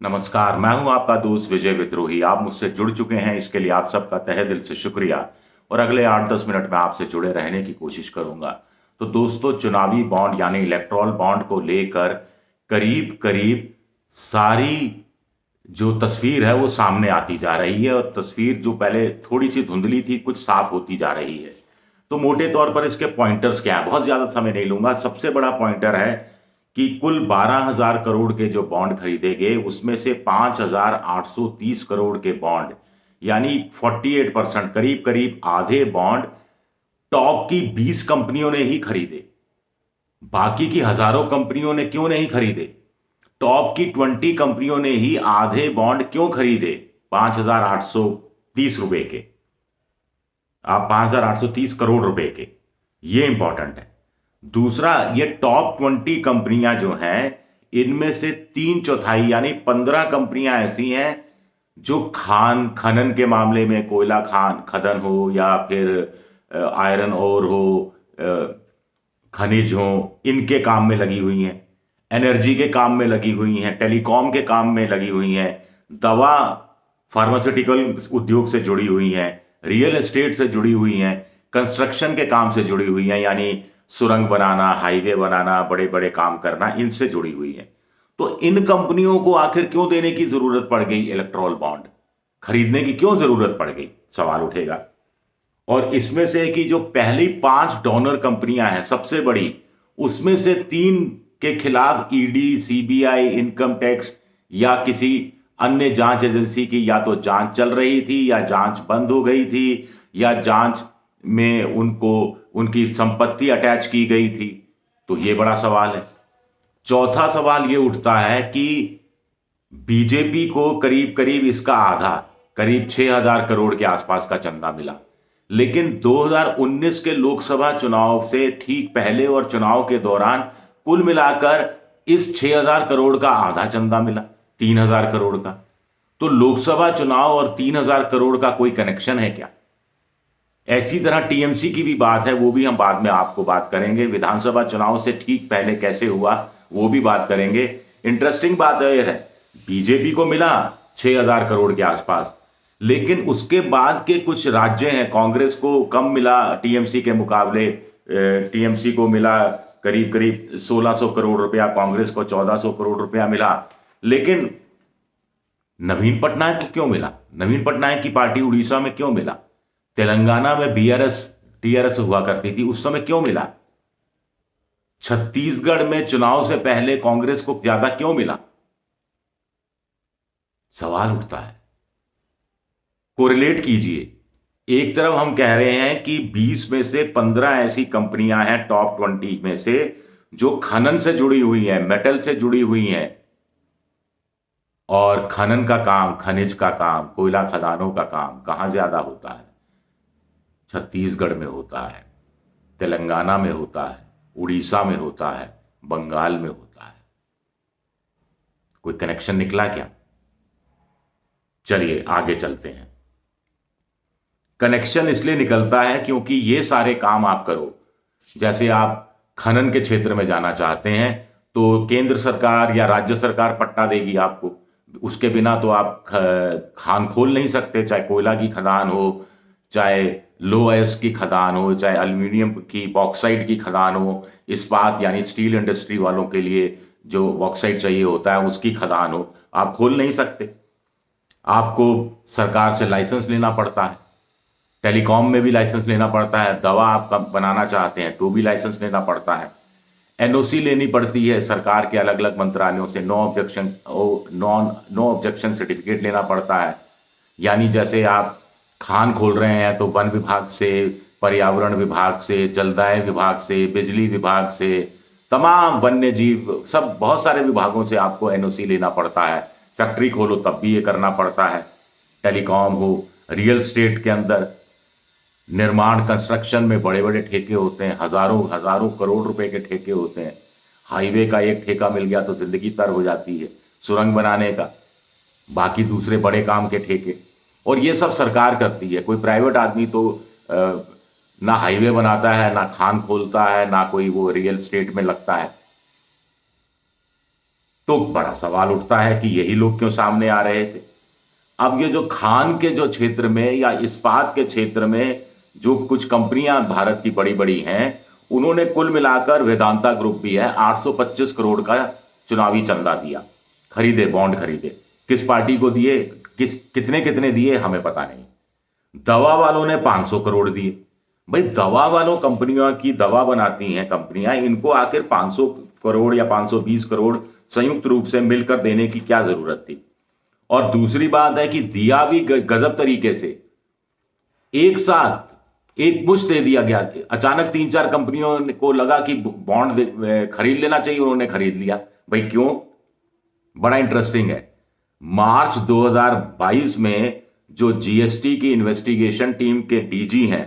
नमस्कार, मैं हूं आपका दोस्त विजय विद्रोही। आप मुझसे जुड़ चुके हैं, इसके लिए आप सबका तहे दिल से शुक्रिया। और अगले 8-10 मिनट में आपसे जुड़े रहने की कोशिश करूंगा। तो दोस्तों, चुनावी बॉन्ड यानी इलेक्टोरल बॉन्ड को लेकर करीब करीब सारी जो तस्वीर है वो सामने आती जा रही है, और तस्वीर जो पहले थोड़ी सी धुंधली थी, कुछ साफ होती जा रही है। तो मोटे तौर पर इसके पॉइंटर्स क्या है, बहुत ज्यादा समय नहीं लूंगा। सबसे बड़ा पॉइंटर है कि कुल 12,000 करोड़ के जो बॉन्ड खरीदे गए, उसमें से 5,830 करोड़ के बॉन्ड यानी 48%, करीब करीब आधे बॉन्ड टॉप की 20 कंपनियों ने ही खरीदे। बाकी की हजारों कंपनियों ने क्यों नहीं खरीदे? टॉप की 20 कंपनियों ने ही आधे बॉन्ड क्यों खरीदे 5,830 रुपए के? आप 5,830 करोड़ रुपए के, ये इंपॉर्टेंट है। दूसरा, ये टॉप 20 कंपनियां जो हैं, इनमें से 3/4 यानी 15 कंपनियां ऐसी हैं जो खान खनन के मामले में, कोयला खान खनन हो या फिर आयरन ओर हो, खनिज हो, इनके काम में लगी हुई हैं, एनर्जी के काम में लगी हुई हैं, टेलीकॉम के काम में लगी हुई हैं, दवा फार्मास्यूटिकल उद्योग से जुड़ी हुई हैं, रियल एस्टेट से जुड़ी हुई हैं, कंस्ट्रक्शन के काम से जुड़ी हुई हैं, यानी सुरंग बनाना, हाईवे बनाना, बड़े बड़े काम करना, इनसे जुड़ी हुई हैं। तो इन कंपनियों को आखिर क्यों देने की जरूरत पड़ गई? इलेक्ट्रोल बॉन्ड खरीदने की क्यों जरूरत पड़ गई, सवाल उठेगा। और इसमें से कि जो पहली 5 डोनर कंपनियां हैं सबसे बड़ी, उसमें से 3 के खिलाफ ईडी, सीबीआई, इनकम टैक्स या किसी अन्य जांच एजेंसी की या तो जांच चल रही थी, या जांच बंद हो गई थी, या जांच में उनको उनकी संपत्ति अटैच की गई थी। तो ये बड़ा सवाल है। चौथा सवाल ये उठता है कि बीजेपी को करीब करीब इसका आधा, करीब 6,000 करोड़ के आसपास का चंदा मिला, लेकिन 2019 के लोकसभा चुनाव से ठीक पहले और चुनाव के दौरान कुल मिलाकर इस 6,000 करोड़ का आधा चंदा मिला, 3,000 करोड़ का। तो लोकसभा चुनाव और 3,000 करोड़ का कोई कनेक्शन है क्या? ऐसी तरह टीएमसी की भी बात है, वो भी हम बाद में आपको बात करेंगे। विधानसभा चुनाव से ठीक पहले कैसे हुआ, वो भी बात करेंगे। इंटरेस्टिंग बात यह है, बीजेपी को मिला 6,000 करोड़ के आसपास, लेकिन उसके बाद के कुछ राज्य हैं, कांग्रेस को कम मिला टीएमसी के मुकाबले। टीएमसी को मिला करीब करीब 1,600 करोड़ रुपया, कांग्रेस को 1,400 करोड़ रुपया मिला। लेकिन नवीन पटनायक को क्यों मिला? नवीन पटनायक की पार्टी उड़ीसा में क्यों मिला? तेलंगाना में बीआरएस टीआरएस हुआ करती थी, उस समय क्यों मिला? छत्तीसगढ़ में चुनाव से पहले कांग्रेस को ज्यादा क्यों मिला? सवाल उठता है। कोरिलेट कीजिए। एक तरफ हम कह रहे हैं कि 20 में से 15 ऐसी कंपनियां हैं टॉप 20 में से जो खनन से जुड़ी हुई हैं, मेटल से जुड़ी हुई हैं, और खनन का काम, खनिज का काम, कोयला खदानों का काम कहां ज्यादा होता है? छत्तीसगढ़ में होता है, तेलंगाना में होता है, उड़ीसा में होता है, बंगाल में होता है। कोई कनेक्शन निकला क्या? चलिए आगे चलते हैं। कनेक्शन इसलिए निकलता है क्योंकि ये सारे काम आप करो, जैसे आप खनन के क्षेत्र में जाना चाहते हैं, तो केंद्र सरकार या राज्य सरकार पट्टा देगी आपको। उसके बिना तो आप खान खोल नहीं सकते, चाहे कोयला की खदान हो, चाहे लो अयस्क की खदान हो, चाहे एल्यूमिनियम की बॉक्साइट की खदान हो, इस्पात यानी स्टील इंडस्ट्री वालों के लिए जो बॉक्साइट चाहिए होता है उसकी खदान हो, आप खोल नहीं सकते। आपको सरकार से लाइसेंस लेना पड़ता है। टेलीकॉम में भी लाइसेंस लेना पड़ता है। दवा आप बनाना चाहते हैं तो भी लाइसेंस लेना पड़ता है। एनओसी लेनी पड़ती है सरकार के अलग अलग मंत्रालयों से। नो ऑब्जेक्शन सर्टिफिकेट लेना पड़ता है। यानी जैसे आप खान खोल रहे हैं तो वन विभाग से, पर्यावरण विभाग से, जलदाय विभाग से, बिजली विभाग से, तमाम वन्य जीव, सब बहुत सारे विभागों से आपको एनओसी लेना पड़ता है। फैक्ट्री खोलो तब भी ये करना पड़ता है। टेलीकॉम हो, रियल एस्टेट के अंदर निर्माण कंस्ट्रक्शन में बड़े बड़े ठेके होते हैं, हजारों हजारों करोड़ रुपए के ठेके होते हैं। हाईवे का एक ठेका मिल गया तो जिंदगी तर हो जाती है, सुरंग बनाने का, बाकी दूसरे बड़े काम के ठेके। और ये सब सरकार करती है। कोई प्राइवेट आदमी तो ना हाईवे बनाता है, ना खान खोलता है, ना कोई वो रियल एस्टेट में लगता है। तो बड़ा सवाल उठता है कि यही लोग क्यों सामने आ रहे थे। अब ये जो खान के जो क्षेत्र में या इस्पात के क्षेत्र में जो कुछ कंपनियां भारत की बड़ी बड़ी हैं, उन्होंने कुल मिलाकर, वेदांता ग्रुप भी है, 825 करोड़ का चुनावी चंदा दिया, खरीदे, बॉन्ड खरीदे। किस पार्टी को दिए, कितने कितने दिए, हमें पता नहीं। दवा वालों ने 500 करोड़ दिए। भाई, दवा वालों, कंपनियों की दवा बनाती हैं कंपनियां, इनको आखिर 500 करोड़ या 520 करोड़ संयुक्त रूप से मिलकर देने की क्या जरूरत थी। और दूसरी बात है कि दिया भी गजब तरीके से, एक साथ एक मुश्त दे दिया गया। अचानक 3-4 कंपनियों को लगा कि बॉन्ड खरीद लेना चाहिए, उन्होंने खरीद लिया। भाई क्यों? बड़ा इंटरेस्टिंग है। मार्च 2022 में जो जीएसटी की इन्वेस्टिगेशन टीम के डीजी हैं,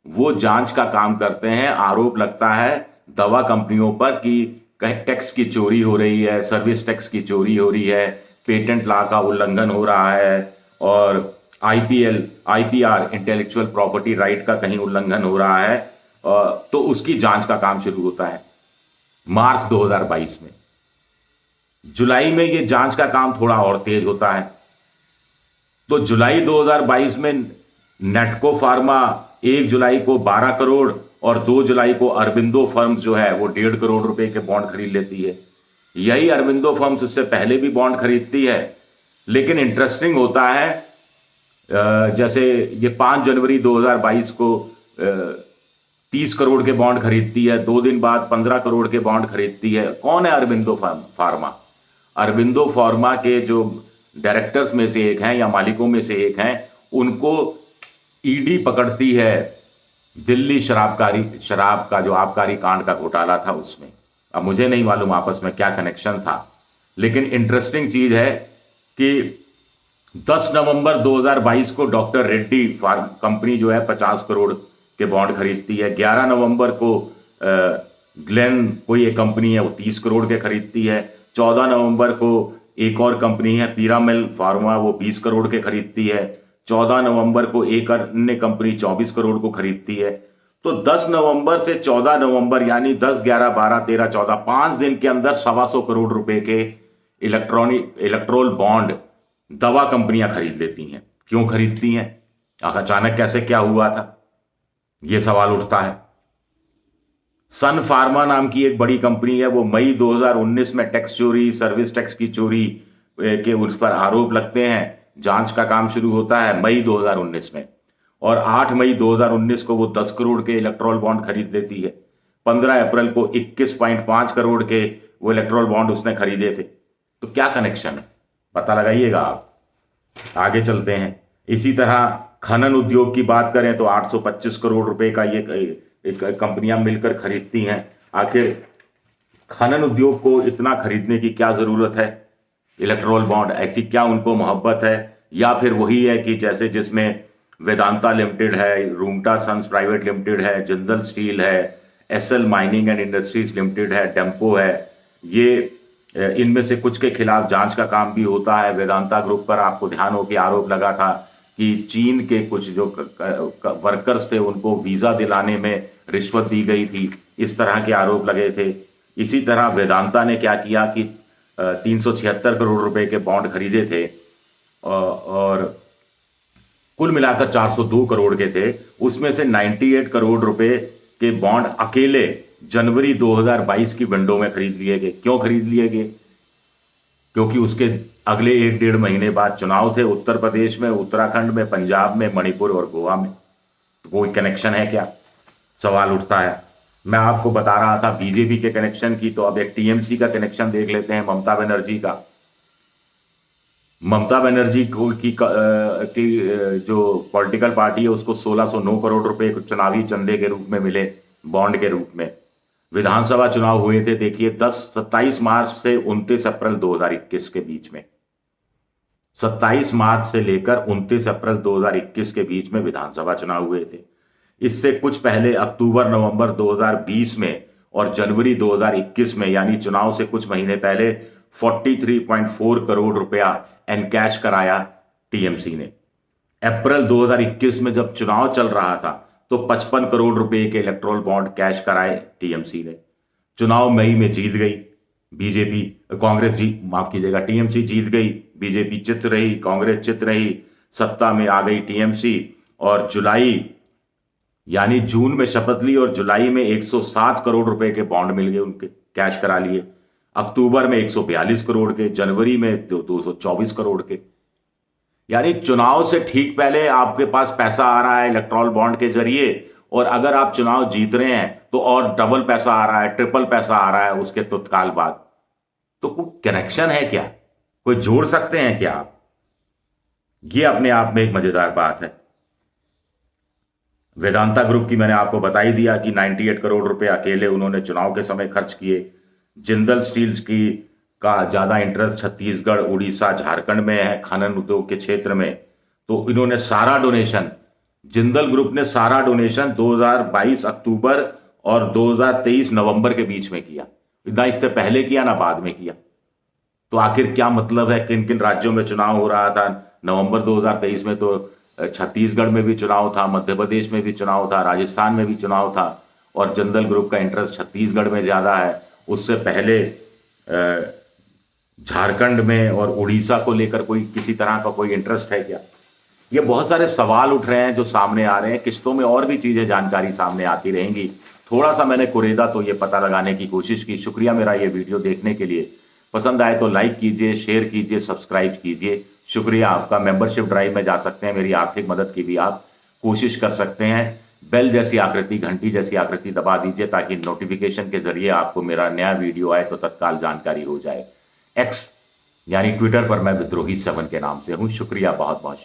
वो जांच का काम करते हैं। आरोप लगता है दवा कंपनियों पर कि कहीं टैक्स की चोरी हो रही है, सर्विस टैक्स की चोरी हो रही है, पेटेंट लॉ का उल्लंघन हो रहा है, और आईपीआर, इंटेलेक्चुअल प्रॉपर्टी राइट का कहीं उल्लंघन हो रहा है। तो उसकी जांच का काम शुरू होता है मार्च 2022 में। जुलाई में ये जांच का काम थोड़ा और तेज होता है। तो जुलाई 2022 में नेटको फार्मा 1 जुलाई को 12 करोड़ और 2 जुलाई को अरबिंदो फर्म्स जो है वो 1.5 करोड़ रुपए के बॉन्ड खरीद लेती है। यही अरबिंदो फर्म्स इससे पहले भी बॉन्ड खरीदती है। लेकिन इंटरेस्टिंग होता है, जैसे ये 5 जनवरी 2022 को 30 करोड़ के बॉन्ड खरीदती है, 2 दिन बाद 15 करोड़ के बॉन्ड खरीदती है। कौन है अरबिंदो फार्मा? अरबिंदो फार्मा के जो डायरेक्टर्स में से एक हैं या मालिकों में से एक हैं, उनको ईडी पकड़ती है दिल्ली शराब का जो आबकारी कांड का घोटाला था उसमें। अब मुझे नहीं मालूम आपस में क्या कनेक्शन था, लेकिन इंटरेस्टिंग चीज है कि 10 नवंबर 2022 को डॉक्टर रेड्डी फार्म कंपनी जो है 50 करोड़ के बॉन्ड खरीदती है। 11 नवंबर को ग्लेन कोई एक कंपनी है, वो 30 करोड़ के खरीदती है। 14 नवंबर को एक और कंपनी है पीरामेल फार्मा, वो 20 करोड़ के खरीदती है। 14 नवंबर को एक अन्य कंपनी 24 करोड़ को खरीदती है। तो 10 नवंबर से 14 नवंबर यानी 10, 11, 12, 13, 14, 5 दिन के अंदर 125 करोड़ रुपए के इलेक्ट्रोल बॉन्ड दवा कंपनियां खरीद लेती हैं। क्यों खरीदती हैं? अचानक कैसे, क्या हुआ था, यह सवाल उठता है। सन फार्मा नाम की एक बड़ी कंपनी है, वो मई 2019 में टैक्स चोरी, सर्विस टैक्स की चोरी के उस पर आरोप लगते हैं। जांच का काम शुरू होता है मई 2019 में, और 8 मई 2019 को वो 10 करोड़ के इलेक्ट्रोल बॉन्ड खरीद लेती है। 15 अप्रैल को 21.5 करोड़ के वो इलेक्ट्रोल बॉन्ड उसने खरीदे थे। तो क्या कनेक्शन है, पता लगाइएगा आप। आगे चलते हैं। इसी तरह खनन उद्योग की बात करें तो 825 करोड़ रुपए का ये एक कंपनियां मिलकर खरीदती हैं। आखिर खनन उद्योग को इतना खरीदने की क्या जरूरत है? इलेक्ट्रोल बॉन्ड, ऐसी क्या उनको मोहब्बत है? या फिर वही है कि जैसे जिसमें वेदांता लिमिटेड है, रूंगटा सन्स प्राइवेट लिमिटेड है, जिंदल स्टील है, SL mining and industries limited है, डेम्पो है, ये इनमें से कुछ के खिलाफ जांच का काम भी होता है। वेदांता ग्रुप पर आपको ध्यान हो कि आरोप लगा था कि चीन के कुछ जो वर्कर्स थे उनको वीजा दिलाने में रिश्वत दी गई थी, इस तरह के आरोप लगे थे। इसी तरह वेदांता ने क्या किया कि 376 करोड़ रुपए के बॉन्ड खरीदे थे, और कुल मिलाकर 402 करोड़ के थे। उसमें से 98 करोड़ रुपए के बॉन्ड अकेले जनवरी 2022 की विंडो में खरीद लिए गए। क्यों खरीद लिए गए? क्योंकि उसके अगले 1-1.5 महीने बाद चुनाव थे उत्तर प्रदेश में, उत्तराखंड में, पंजाब में, मणिपुर और गोवा में। तो कोई कनेक्शन है क्या, सवाल उठता है। मैं आपको बता रहा था बीजेपी के कनेक्शन की, तो अब एक टीएमसी का कनेक्शन देख लेते हैं, ममता बनर्जी का। ममता बनर्जी की जो पॉलिटिकल पार्टी है उसको 1609 करोड़ रुपए चुनावी चंदे के रूप में मिले, बॉन्ड के रूप में। विधानसभा चुनाव हुए थे, देखिए 27 मार्च से 29 अप्रैल 2021 के बीच में, 27 मार्च से लेकर 29 अप्रैल 2021 के बीच में विधानसभा चुनाव हुए थे। इससे कुछ पहले अक्टूबर नवंबर 2020 में और जनवरी 2021 में, यानी चुनाव से कुछ महीने पहले 43.4 करोड़ रुपया एनकैश कराया टीएमसी ने। अप्रैल 2021 में जब चुनाव चल रहा था तो 55 करोड़ रुपए के इलेक्ट्रोल बॉन्ड कैश कराए टीएमसी ने। चुनाव मई में जीत गई, बीजेपी कांग्रेस जी माफ कीजिएगा टीएमसी जीत गई, बीजेपी चित रही, कांग्रेस चित रही, सत्ता में आ गई टीएमसी। और जुलाई यानी जून में शपथ ली और जुलाई में 107 करोड़ रुपए के बॉन्ड मिल गए, उनके कैश करा लिए। अक्टूबर में 142 करोड़ के, जनवरी में 224 करोड़ के। यानी चुनाव से ठीक पहले आपके पास पैसा आ रहा है इलेक्टोरल बॉन्ड के जरिए, और अगर आप चुनाव जीत रहे हैं तो और डबल पैसा आ रहा है, ट्रिपल पैसा आ रहा है उसके तत्काल बाद। तो कोई कनेक्शन है क्या, कोई जोड़ सकते हैं क्या आप? ये अपने आप में एक मजेदार बात है। वेदांता ग्रुप की मैंने आपको बता ही दिया कि 98 करोड़ रुपए अकेले उन्होंने चुनाव के समय खर्च किए। जिंदल स्टील्स की का ज्यादा इंटरेस्ट छत्तीसगढ़, उड़ीसा, झारखंड में है खनन उद्योग के क्षेत्र में। तो इन्होंने सारा डोनेशन, जिंदल ग्रुप ने सारा डोनेशन 2022 अक्टूबर और 2023 नवंबर के बीच में किया, ना इससे पहले किया ना बाद में किया। तो आखिर क्या मतलब है? किन किन राज्यों में चुनाव हो रहा था? नवंबर 2023 में तो छत्तीसगढ़ में भी चुनाव था, मध्य प्रदेश में भी चुनाव था, राजस्थान में भी चुनाव था, और जिंदल ग्रुप का इंटरेस्ट छत्तीसगढ़ में ज़्यादा है। उससे पहले झारखंड में और उड़ीसा को लेकर कोई किसी तरह का कोई इंटरेस्ट है क्या? ये बहुत सारे सवाल उठ रहे हैं जो सामने आ रहे हैं। किस्तों में और भी चीज़ें जानकारी सामने आती रहेंगी। थोड़ा सा मैंने कुरेदा तो ये पता लगाने की कोशिश की। शुक्रिया मेरा ये वीडियो देखने के लिए। पसंद आए तो लाइक कीजिए, शेयर कीजिए, सब्सक्राइब कीजिए। शुक्रिया आपका। मेंबरशिप ड्राइव में जा सकते हैं, मेरी आर्थिक मदद की भी आप कोशिश कर सकते हैं। बेल जैसी आकृति, घंटी जैसी आकृति दबा दीजिए ताकि नोटिफिकेशन के जरिए आपको मेरा नया वीडियो आए तो तत्काल जानकारी हो जाए। एक्स यानी ट्विटर पर मैं विद्रोही 7 के नाम से हूँ। शुक्रिया, बहुत बहुत शुक्रिया।